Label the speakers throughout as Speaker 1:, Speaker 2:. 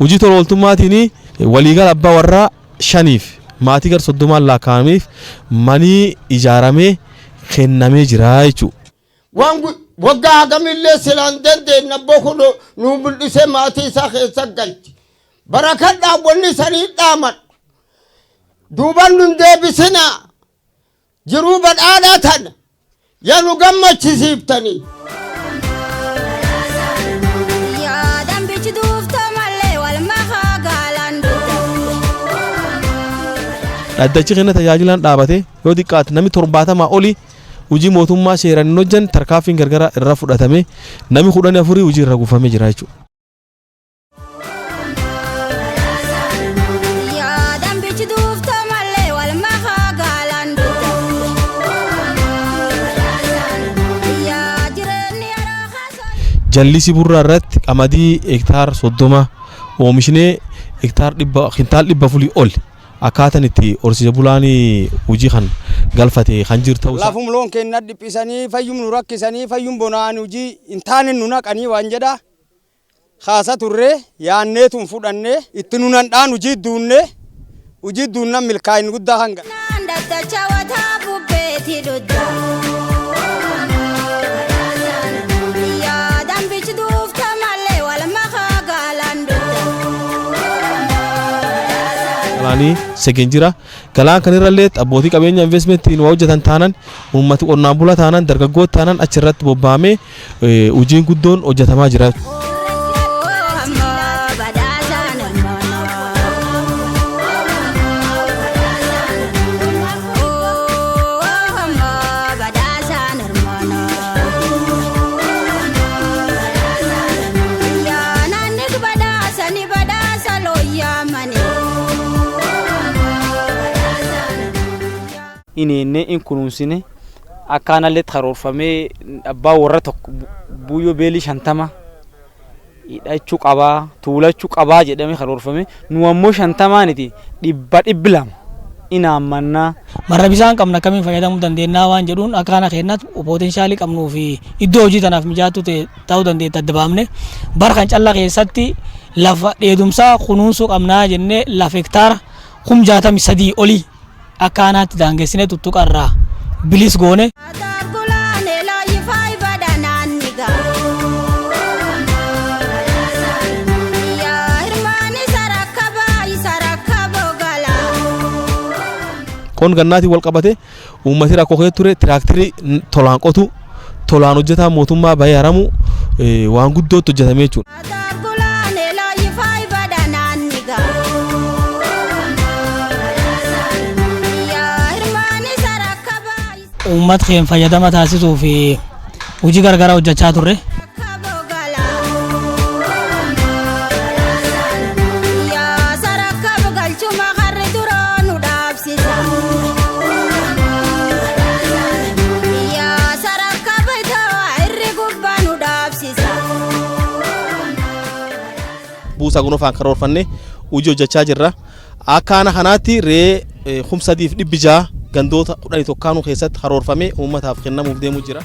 Speaker 1: hojii tola ooltummaatiin waliigala abbaa warraa 5 maatii gar 30 laakaa'ameef manii ijaaramee kennamee jira jechuudha.
Speaker 2: Waan waggaa hagamillee silaan dandeenye bokkuu nu bul'isee maatii isaa keessa galchi. Barakadhaa wanni sanii dhaaman duuban nun deebisinaa jiruu badhaadhaa tana yaa nu gammachisiiftanii. Dhaddachi kenna tajaajilaan dhaabate yoo xiqqaate namni 70 oli hojii mootummaa seeraan hojjan tarkaanfiin gargara irra fudhatame namni 14 hojii irra gufamee jira jechuudha. Jallisi burraa irratti qamadii hektaar 30 oomishnee hektaar 100 kintaal 100 ol akkaataan itti horsiise bulaanii hojii kan galfate kan jirtu.
Speaker 3: Laafum loon keenya dhiphisanii fayyum nu rakkisanii fayyum bonaan hojii intaane nu naqanii waan jedha haasa turre yaanneetuun fudhannee itti nu nandhaan hojii duunnan milkaa'in guddaa hanga.
Speaker 1: Galaanii segenjira galaan kan irrallee abbootii qabeenya investmentiin waa hojjetan taanan uummati qonnaan bulaa taanan dargaggoota taanan achirratti bobbaamee hojiin guddoon hojjetamaa jira.
Speaker 4: Inni in kunuunsine akkaanallee karoorfamee abbaa warra tokko buyyoo beelii 50 hidhachuu qabaa tuulachuu qabaa jedhamee karoorfame nu ammoo 50 100 inaamannaa
Speaker 5: marra bisaan qabna kamiin fayyadamuu dandeenya waan jedhuun akkaana keenyatti potensiyaalii qabnuu fi iddoo hojii tanaaf mijaatu ta'uu dandeenya adda baafne bara kan callaa keessatti lafa dheedumsaa kunuunsuu qabnaa jennee lafa hektaara 63 olii akkaanaatti daangessinee tuttuqarraa bilis goone.
Speaker 1: Kon gannaati wal qabate uummati rakkoo keessa ture tiraaktirii tolaan qotu tolaan hojjetaa mootummaa baay'aramu waan guddootti hojjetamee jechuudha.
Speaker 5: Uummat keenya fayyadama taasisuu fi hojii gargaraa hojjechaa turre.
Speaker 1: Buusaa gonofaan karoorfanne hojii hojjechaa jirra. Akkaana kanaatti ree 3,600 gandoota 11 keessatti karoorfamee uummataaf kennamuuf deemuu jira.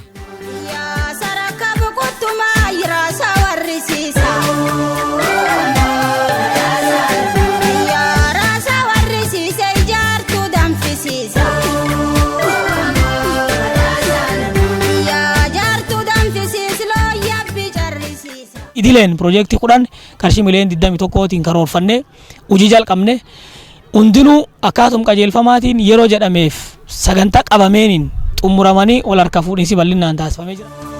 Speaker 5: Idileen projektii 10 qarshii miliyoona 21tiin karoorfanne hojii jalqabne hundinuu akkaatum qajeelfamaatiin yeroo jedhameef sagantaa qabameeniin xumuramanii ol harka fuudhinsi bal'inaan taasifamee jira.